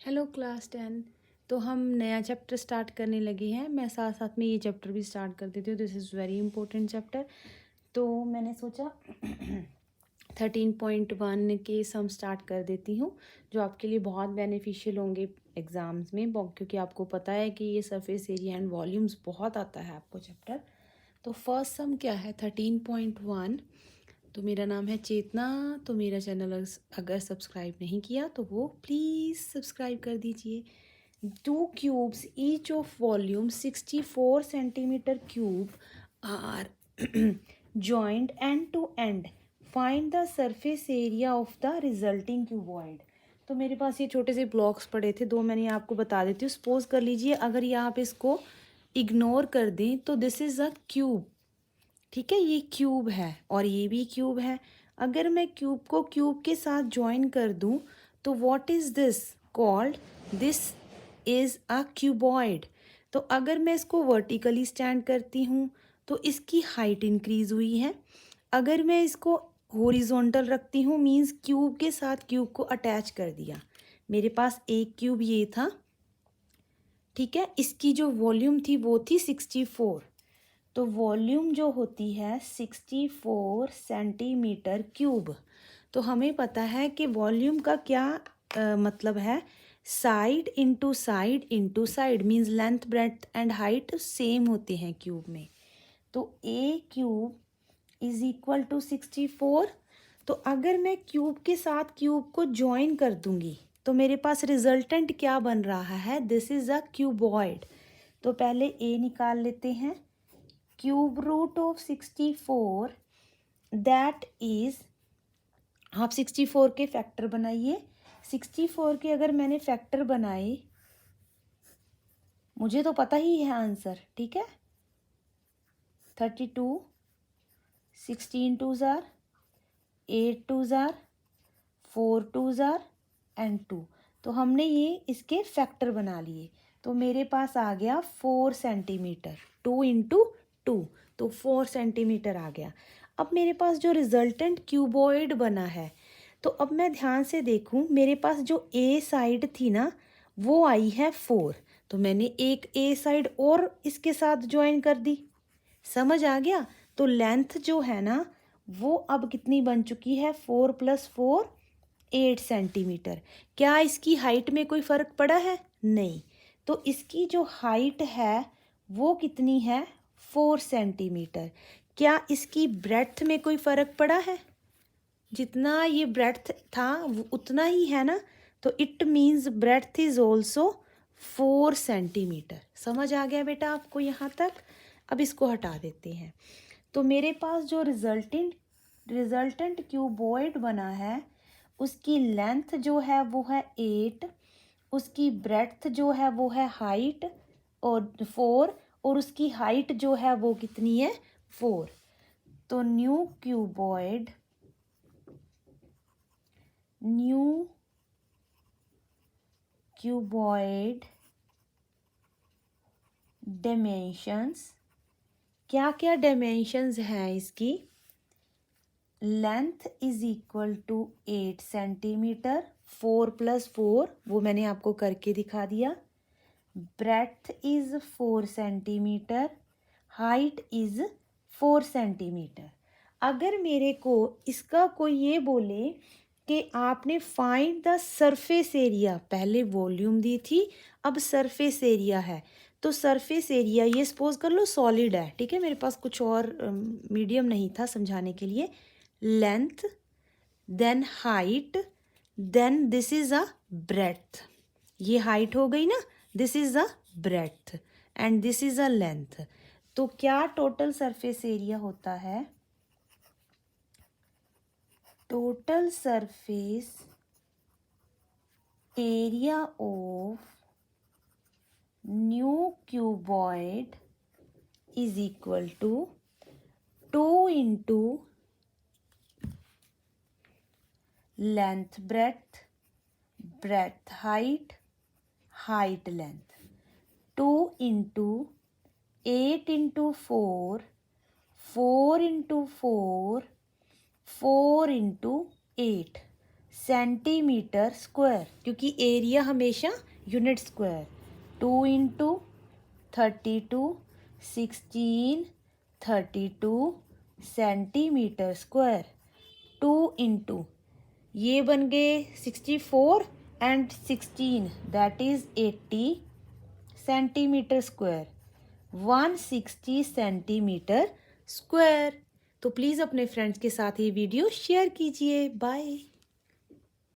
Hello class 10। तो हम नया चैप्टर स्टार्ट करने लगे हैं। मैं साथ साथ में ये चैप्टर भी स्टार्ट कर देती हूँ। This is very important chapter. तो मैंने सोचा 13.1 के सम स्टार्ट कर देती हूँ, जो आपके लिए बहुत बेनिफिशियल होंगे एग्ज़ाम्स में, क्योंकि आपको पता है कि ये सरफेस एरिया एंड वॉल्यूम्स बहुत आता है आपको चैप्टर। तो फर्स्ट सम क्या है 13.1। तो मेरा नाम है चेतना। तो मेरा चैनल अगर सब्सक्राइब नहीं किया तो वो प्लीज़ सब्सक्राइब कर दीजिए। Two cubes each of volume 64 centimetre cube are joined end to end. Find the surface area of the resulting cuboid. तो मेरे पास ये छोटे से ब्लॉक्स पड़े थे, दो मैंने आपको बता देती हूँ। सपोज कर लीजिए अगर यहाँ पे इसको इग्नोर कर दें तो दिस इज़ अ क्यूब। ठीक है, ये क्यूब है और ये भी क्यूब है। अगर मैं क्यूब को क्यूब के साथ ज्वाइन कर दूं तो what is this called? This is a cuboid. तो अगर मैं इसको वर्टिकली स्टैंड करती हूँ तो इसकी हाइट इंक्रीज हुई है। अगर मैं इसको हॉरिजॉन्टल रखती हूँ मीन्स क्यूब के साथ क्यूब को अटैच कर दिया। मेरे पास एक क्यूब ये था, ठीक है। इसकी जो वॉल्यूम थी वो थी 64। तो वॉल्यूम जो होती है 64 सेंटीमीटर क्यूब। तो हमें पता है कि वॉल्यूम का क्या मतलब है, side into side means length breadth and height same होते हैं क्यूब में। तो ए क्यूब इज इक्वल टू 64। तो अगर मैं क्यूब के साथ क्यूब को ज्वाइन कर दूंगी तो मेरे पास रिजल्टेंट क्या बन रहा है? This is a cuboid. तो पहले ए निकाल लेते हैं। Cube root of 64 that is, आप 64 के फैक्टर बनाइए। 64 के अगर मैंने फैक्टर बनाए, मुझे तो पता ही है आंसर, ठीक है। 32, 16 टू ज़ार, 8 टू ज़ार, 4 टू ज़ार एंड 2। तो हमने ये इसके फैक्टर बना लिए। तो मेरे पास आ गया 4 सेंटीमीटर। 2 इंटू 2, तो 4 सेंटीमीटर आ गया। अब मेरे पास जो रिजल्टेंट क्यूबॉइड बना है, तो अब मैं ध्यान से देखूं, मेरे पास जो ए साइड थी ना वो आई है 4। तो मैंने एक ए साइड और इसके साथ ज्वाइन कर दी। समझ आ गया? तो लेंथ जो है ना वो अब कितनी बन चुकी है? 4 + 4 8 सेंटीमीटर। क्या इसकी हाइट में कोई फ़र्क पड़ा है? नहीं। तो इसकी जो हाइट है वो कितनी है? 4 सेंटीमीटर। क्या इसकी ब्रेड्थ में कोई फ़र्क पड़ा है? जितना ये ब्रेड्थ था वो उतना ही है ना। तो it means breadth is also 4 centimetre. समझ आ गया बेटा आपको यहाँ तक? अब इसको हटा देते हैं। तो मेरे पास जो रिजल्टेंट क्यूबॉइड बना है उसकी लेंथ जो है वो है 8, उसकी ब्रेड्थ जो है वो है हाइट और 4, और उसकी हाइट जो है वो कितनी है? 4। तो न्यू क्यूबॉइड डायमेंशंस, क्या क्या डायमेंशंस हैं इसकी? Length is equal to 8 centimetre, 4 + 4 वो मैंने आपको करके दिखा दिया। Breadth is 4 centimetre, height is 4 centimetre. अगर मेरे को इसका कोई ये बोले कि आपने फाइंड द सरफेस एरिया, पहले वॉल्यूम दी थी अब सरफेस एरिया है, तो सरफेस एरिया ये सपोज कर लो सॉलिड है, ठीक है। मेरे पास कुछ और मीडियम नहीं था समझाने के लिए। Length, then height, then this is a breadth. ये हाइट हो गई ना, this is a breadth and this is a length. तो क्या टोटल सरफेस एरिया होता है? Total surface area of new cuboid is equal to 2 into length breadth, breadth height, height length. 2 into 8 into 4, 4 into 4, 4 into 8। Centimetre square, क्योंकि area हमेशा unit square. 2 into 32 16 32 centimetre square. 2 into ये बन गए 64 and 16 that is 80 centimetre square. 160 centimetre square. तो please अपने friends के साथ ये वीडियो शेयर कीजिए। बाय।